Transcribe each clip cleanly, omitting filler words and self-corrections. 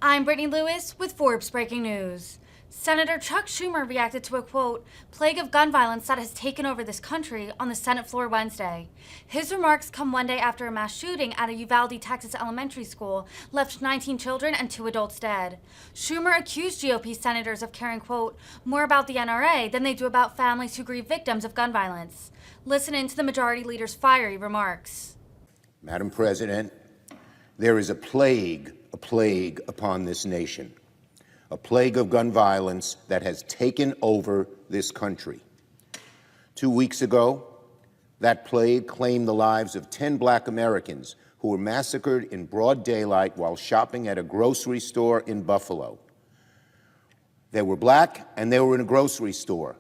I'm Brittany Lewis with Forbes Breaking News. Senator Chuck Schumer reacted to a, quote, plague of gun violence that has taken over this country on the Senate floor Wednesday. His remarks come one day after a mass shooting at a Uvalde, Texas elementary school left 19 children and 2 adults dead. Schumer accused GOP senators of caring, quote, more about the NRA than they do about families who grieve victims of gun violence. Listen in to the majority leader's fiery remarks. Madam President, there is a plague upon this nation. A plague of gun violence that has taken over this country. 2 weeks ago, that plague claimed the lives of 10 Black Americans who were massacred in broad daylight while shopping at a grocery store in Buffalo. They were Black and they were in a grocery store.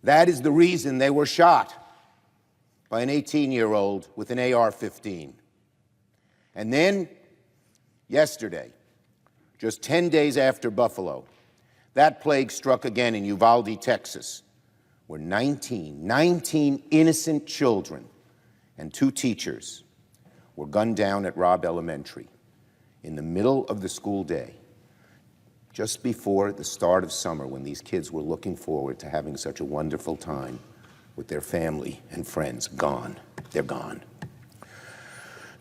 That is the reason they were shot by an 18-year-old with an AR-15. And then, yesterday, just 10 days after Buffalo, that plague struck again in Uvalde, Texas, where 19 innocent children and 2 teachers were gunned down at Robb Elementary in the middle of the school day, just before the start of summer, when these kids were looking forward to having such a wonderful time with their family and friends. Gone. They're gone.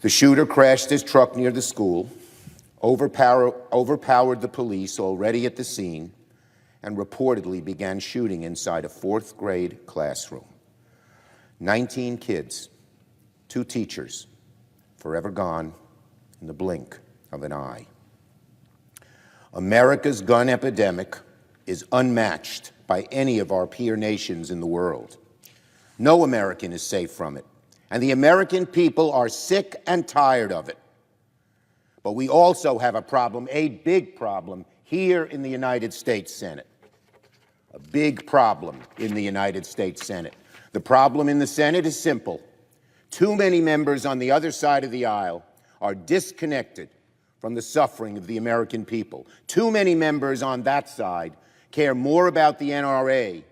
The shooter crashed his truck near the school, overpowered the police already at the scene, and reportedly began shooting inside a 4th grade classroom. 19 kids, 2 teachers, forever gone in the blink of an eye. America's gun epidemic is unmatched by any of our peer nations in the world. No American is safe from it, and the American people are sick and tired of it. But we also have a problem, a big problem, here in the United States Senate. A big problem in the United States Senate. The problem in the Senate is simple. Too many members on the other side of the aisle are disconnected from the suffering of the American people. Too many members on that side care more about the NRA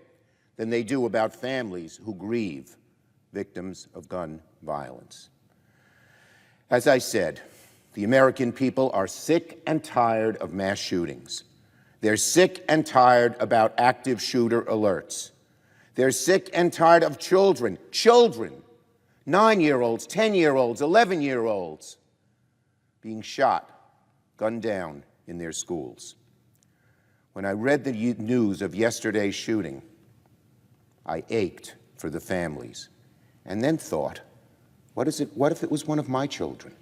than they do about families who grieve victims of gun violence. As I said, the American people are sick and tired of mass shootings. They're sick and tired about active shooter alerts. They're sick and tired of children, 9-year-olds, 10-year-olds, 11-year-olds, being shot, gunned down in their schools. When I read the news of yesterday's shooting, I ached for the families, and then thought, what if it was one of my children?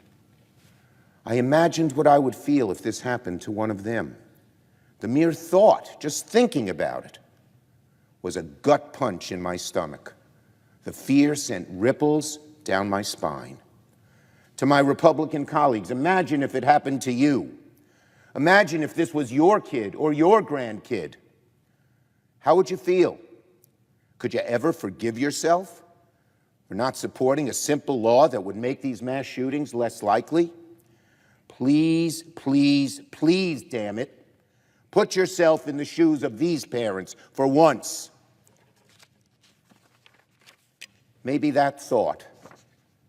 I imagined what I would feel if this happened to one of them. The mere thought, just thinking about it, was a gut punch in my stomach. The fear sent ripples down my spine. To my Republican colleagues, imagine if it happened to you. Imagine if this was your kid or your grandkid. How would you feel? Could you ever forgive yourself for not supporting a simple law that would make these mass shootings less likely? Please, please, please, damn it, put yourself in the shoes of these parents for once. Maybe that thought,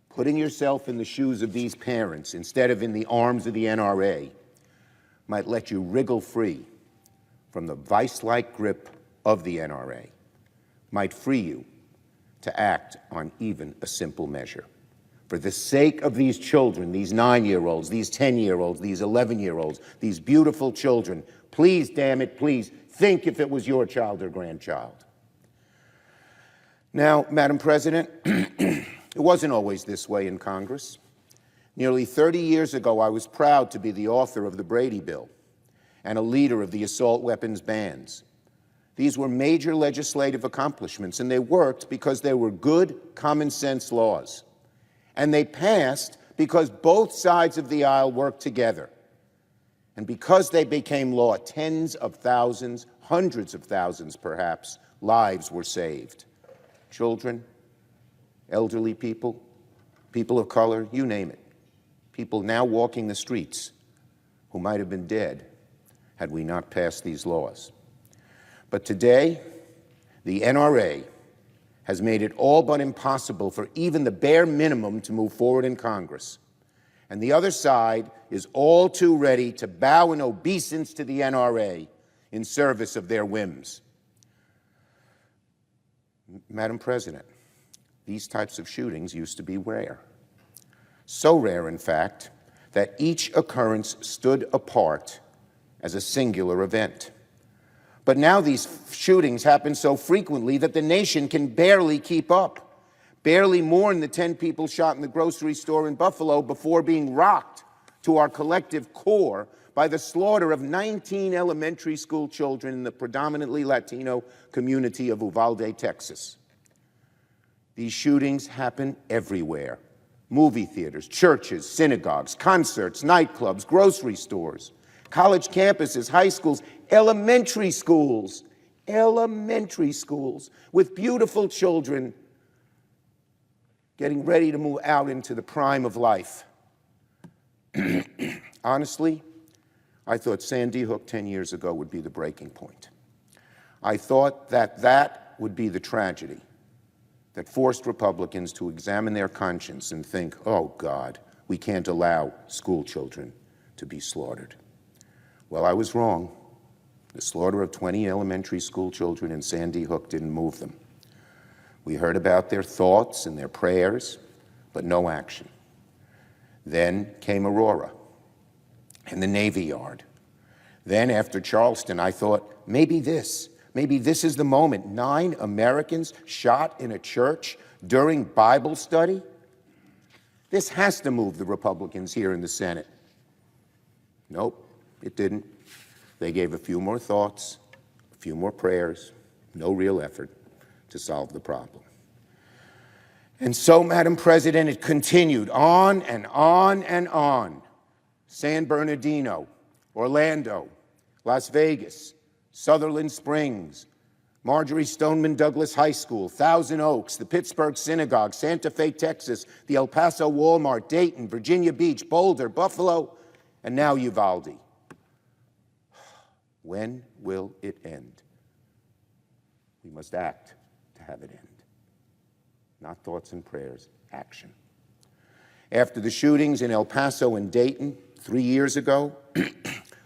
putting yourself in the shoes of these parents instead of in the arms of the NRA, might let you wriggle free from the vice-like grip of the NRA, might free you to act on even a simple measure. For the sake of these children, these 9-year-olds, these 10-year-olds, these 11-year-olds, these beautiful children, please, damn it, please, think if it was your child or grandchild. Now, Madam President, it wasn't always this way in Congress. Nearly 30 years ago, I was proud to be the author of the Brady Bill and a leader of the assault weapons bans. These were major legislative accomplishments, and they worked because they were good, common-sense laws. And they passed because both sides of the aisle worked together. And because they became law, tens of thousands, hundreds of thousands perhaps, lives were saved. Children, elderly people, people of color, you name it. People now walking the streets who might have been dead had we not passed these laws. But today, the NRA has made it all but impossible for even the bare minimum to move forward in Congress. And the other side is all too ready to bow in obeisance to the NRA in service of their whims. Madam President, these types of shootings used to be rare. So rare, in fact, that each occurrence stood apart as a singular event. But now these shootings happen so frequently that the nation can barely keep up, barely mourn the 10 people shot in the grocery store in Buffalo before being rocked to our collective core by the slaughter of 19 elementary school children in the predominantly Latino community of Uvalde, Texas. These shootings happen everywhere: movie theaters, churches, synagogues, concerts, nightclubs, grocery stores, college campuses, high schools, elementary schools, with beautiful children getting ready to move out into the prime of life. Honestly, I thought Sandy Hook 10 years ago would be the breaking point. I thought that that would be the tragedy that forced Republicans to examine their conscience and think, oh God, we can't allow school children to be slaughtered. Well, I was wrong. The slaughter of 20 elementary school children in Sandy Hook didn't move them. We heard about their thoughts and their prayers, but no action. Then came Aurora and the Navy Yard. Then after Charleston, I thought, maybe this is the moment. 9 Americans shot in a church during Bible study? This has to move the Republicans here in the Senate. Nope, it didn't. They gave a few more thoughts, a few more prayers, no real effort to solve the problem. And so, Madam President, it continued on and on and on. San Bernardino, Orlando, Las Vegas, Sutherland Springs, Marjorie Stoneman Douglas High School, Thousand Oaks, the Pittsburgh Synagogue, Santa Fe, Texas, the El Paso Walmart, Dayton, Virginia Beach, Boulder, Buffalo, and now Uvalde. When will it end? We must act to have it end. Not thoughts and prayers, action. After the shootings in El Paso and Dayton 3 years ago,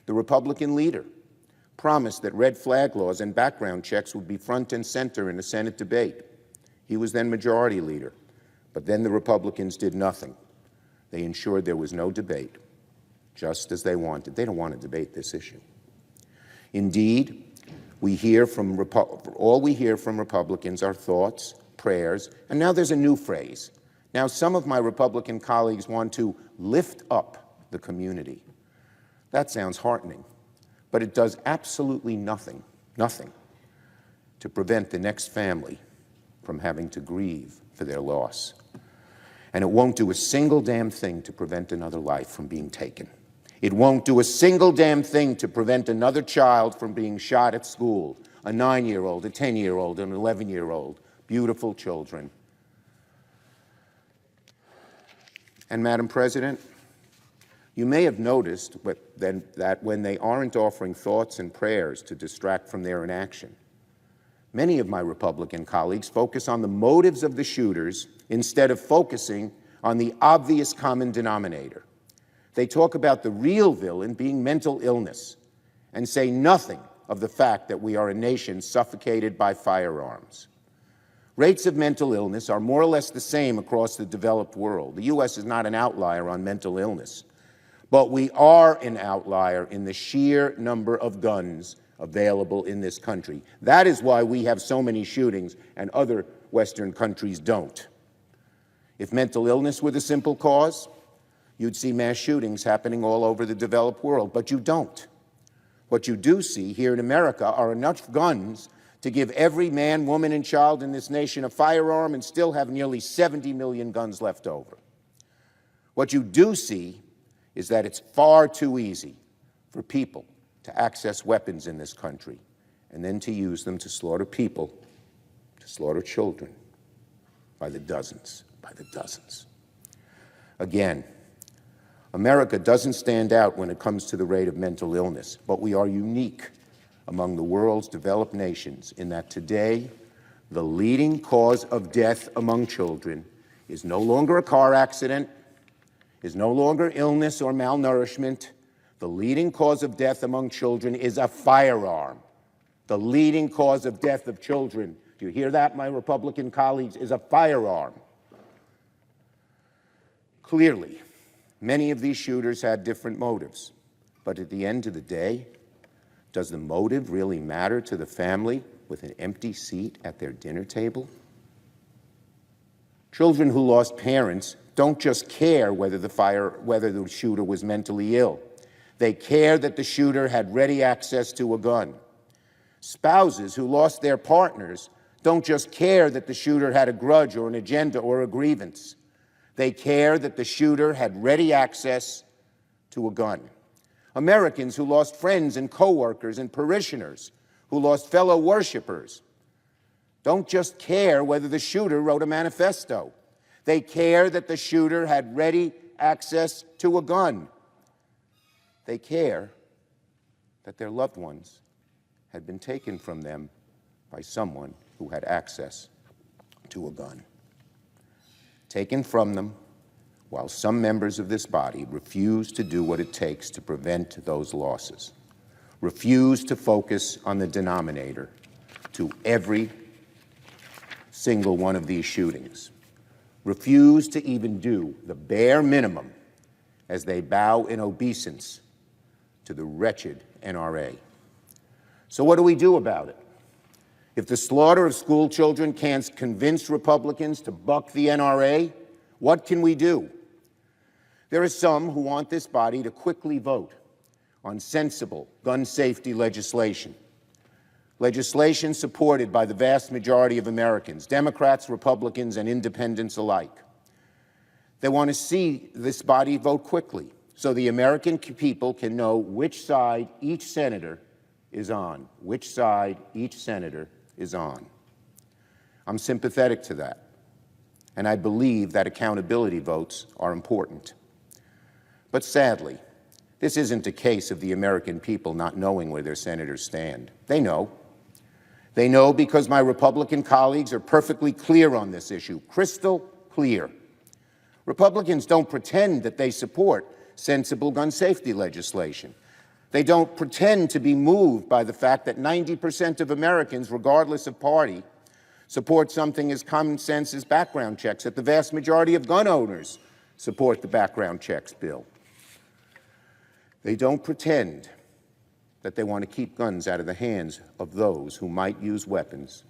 the Republican leader promised that red flag laws and background checks would be front and center in a Senate debate. He was then majority leader, but then the Republicans did nothing. They ensured there was no debate, just as they wanted. They don't want to debate this issue. Indeed, all we hear from Republicans are thoughts, prayers, and now there's a new phrase. Now, some of my Republican colleagues want to lift up the community. That sounds heartening, but it does absolutely nothing to prevent the next family from having to grieve for their loss. And it won't do a single damn thing to prevent another life from being taken. It won't do a single damn thing to prevent another child from being shot at school, a 9-year-old, a 10-year-old, an 11-year-old, beautiful children. And Madam President, you may have noticed that when they aren't offering thoughts and prayers to distract from their inaction, many of my Republican colleagues focus on the motives of the shooters instead of focusing on the obvious common denominator. They talk about the real villain being mental illness and say nothing of the fact that we are a nation suffocated by firearms. Rates of mental illness are more or less the same across the developed world. The U.S. is not an outlier on mental illness, but we are an outlier in the sheer number of guns available in this country. That is why we have so many shootings and other Western countries don't. If mental illness were the simple cause, you'd see mass shootings happening all over the developed world, but you don't. What you do see here in America are enough guns to give every man, woman, and child in this nation a firearm and still have nearly 70 million guns left over. What you do see is that it's far too easy for people to access weapons in this country and then to use them to slaughter people, to slaughter children by the dozens, Again, America doesn't stand out when it comes to the rate of mental illness, but we are unique among the world's developed nations in that today, the leading cause of death among children is no longer a car accident, is no longer illness or malnourishment. The leading cause of death among children is a firearm. The leading cause of death of children, do you hear that, my Republican colleagues, is a firearm. Clearly, many of these shooters had different motives. But at the end of the day, does the motive really matter to the family with an empty seat at their dinner table? Children who lost parents don't just care whether the shooter was mentally ill. They care that the shooter had ready access to a gun. Spouses who lost their partners don't just care that the shooter had a grudge or an agenda or a grievance. They care that the shooter had ready access to a gun. Americans who lost friends and coworkers and parishioners, who lost fellow worshipers, don't just care whether the shooter wrote a manifesto. They care that the shooter had ready access to a gun. They care that their loved ones had been taken from them by someone who had access to a gun. Taken from them while some members of this body refuse to do what it takes to prevent those losses, refuse to focus on the denominator to every single one of these shootings, refuse to even do the bare minimum as they bow in obeisance to the wretched NRA. So what do we do about it? If the slaughter of school children can't convince Republicans to buck the NRA, what can we do? There are some who want this body to quickly vote on sensible gun safety legislation. Legislation supported by the vast majority of Americans, Democrats, Republicans, and independents alike. They want to see this body vote quickly so the American people can know which side each senator is on, which side each senator is on. I'm sympathetic to that, and I believe that accountability votes are important. But sadly, this isn't a case of the American people not knowing where their senators stand. They know. They know because my Republican colleagues are perfectly clear on this issue, crystal clear. Republicans don't pretend that they support sensible gun safety legislation. They don't pretend to be moved by the fact that 90% of Americans, regardless of party, support something as common sense as background checks, that the vast majority of gun owners support the background checks bill. They don't pretend that they want to keep guns out of the hands of those who might use weapons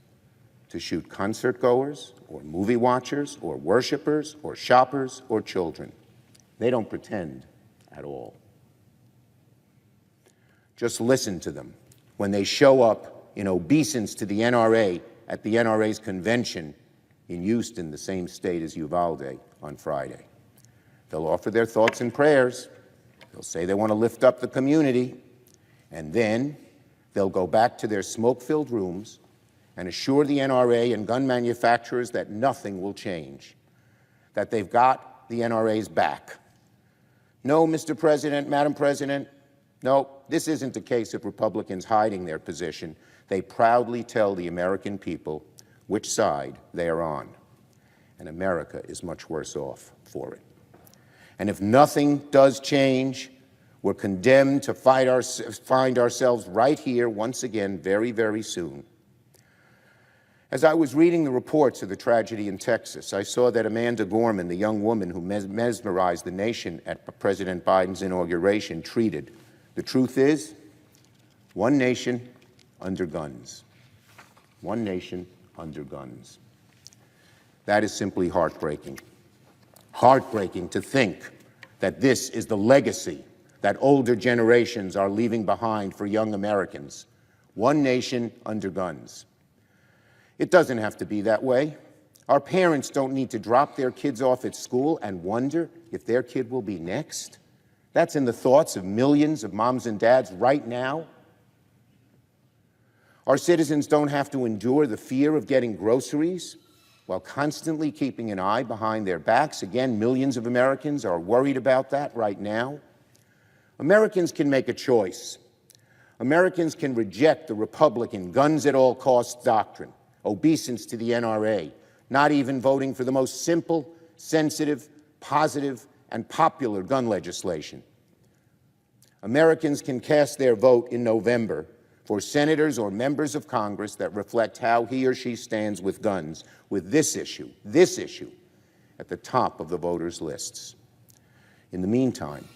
to shoot concertgoers or movie watchers or worshipers or shoppers or children. They don't pretend at all. Just listen to them when they show up in obeisance to the NRA at the NRA's convention in Houston, the same state as Uvalde, on Friday. They'll offer their thoughts and prayers. They'll say they want to lift up the community, and then they'll go back to their smoke-filled rooms and assure the NRA and gun manufacturers that nothing will change, that they've got the NRA's back. No, Mr. President, Madam President, no, this isn't a case of Republicans hiding their position. They proudly tell the American people which side they are on, and America is much worse off for it. And if nothing does change, we're condemned to find ourselves right here once again very, very soon. As I was reading the reports of the tragedy in Texas, I saw that Amanda Gorman, the young woman who mesmerized the nation at President Biden's inauguration, tweeted, "The truth is, one nation under guns. One nation under guns." That is simply heartbreaking. Heartbreaking to think that this is the legacy that older generations are leaving behind for young Americans. One nation under guns. It doesn't have to be that way. Our parents don't need to drop their kids off at school and wonder if their kid will be next. That's in the thoughts of millions of moms and dads right now. Our citizens don't have to endure the fear of getting groceries while constantly keeping an eye behind their backs. Again, millions of Americans are worried about that right now. Americans can make a choice. Americans can reject the Republican guns at all costs doctrine, obeisance to the NRA, not even voting for the most simple, sensitive, positive, and popular gun legislation. Americans can cast their vote in November for senators or members of Congress that reflect how he or she stands with guns, with this issue, at the top of the voters' lists. In the meantime,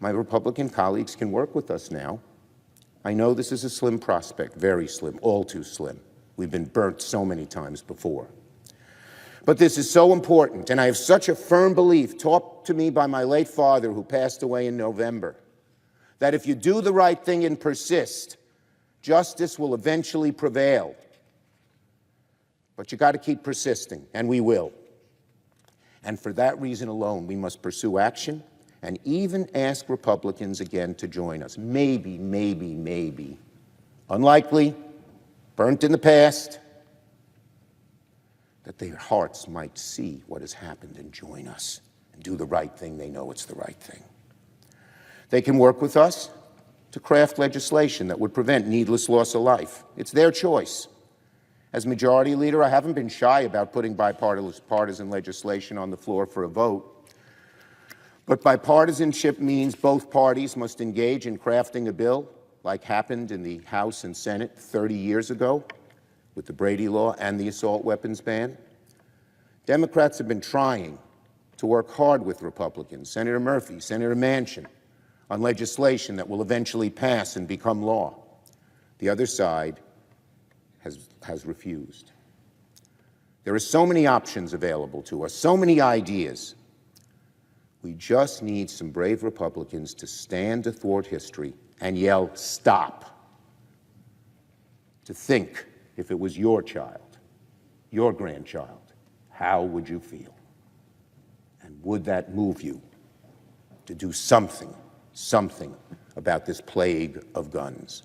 my Republican colleagues can work with us now. I know this is a slim prospect, very slim, all too slim. We've been burnt so many times before. But this is so important, and I have such a firm belief, taught to me by my late father who passed away in November, that if you do the right thing and persist, justice will eventually prevail. But you got to keep persisting, and we will. And for that reason alone, we must pursue action and even ask Republicans again to join us. Maybe, unlikely, burnt in the past, that their hearts might see what has happened and join us and do the right thing. They know it's the right thing. They can work with us to craft legislation that would prevent needless loss of life. It's their choice. As Majority Leader, I haven't been shy about putting bipartisan legislation on the floor for a vote. But bipartisanship means both parties must engage in crafting a bill, like happened in the House and Senate 30 years ago with the Brady Law and the assault weapons ban. Democrats have been trying to work hard with Republicans, Senator Murphy, Senator Manchin, on legislation that will eventually pass and become law. The other side has refused. There are so many options available to us, so many ideas. We just need some brave Republicans to stand athwart history and yell, "Stop!" To think, if it was your child, your grandchild, how would you feel? And would that move you to do something about this plague of guns?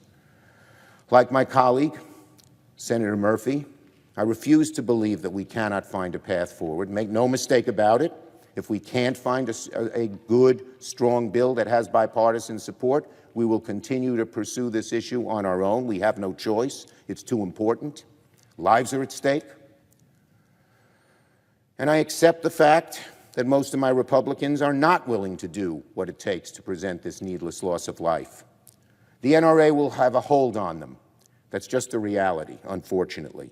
Like my colleague, Senator Murphy, I refuse to believe that we cannot find a path forward. Make no mistake about it. If we can't find a good, strong bill that has bipartisan support, we will continue to pursue this issue on our own. We have no choice. It's too important. Lives are at stake. And I accept the fact that most of my Republicans are not willing to do what it takes to prevent this needless loss of life. The NRA will have a hold on them. That's just the reality, unfortunately.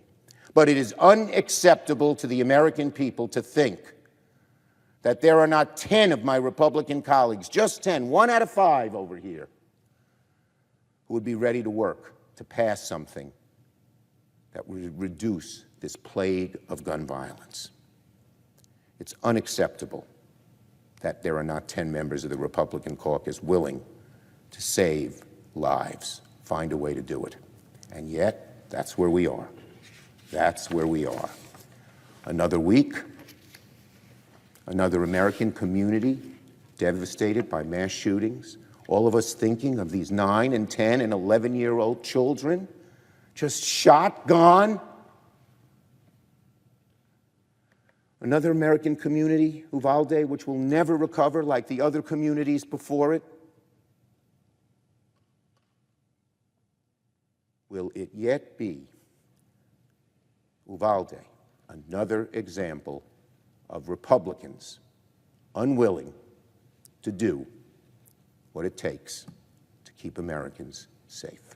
But it is unacceptable to the American people to think that there are not 10 of my Republican colleagues, just 10, 1 out of 5 over here, who would be ready to work to pass something that would reduce this plague of gun violence. It's unacceptable that there are not 10 members of the Republican caucus willing to save lives, find a way to do it. And yet, that's where we are. That's where we are. Another week, another American community devastated by mass shootings, all of us thinking of these 9 and 10 and 11-year-old children just shot, gone. Another American community, Uvalde, which will never recover like the other communities before it. Will it yet be, Uvalde, another example of Republicans unwilling to do what it takes to keep Americans safe?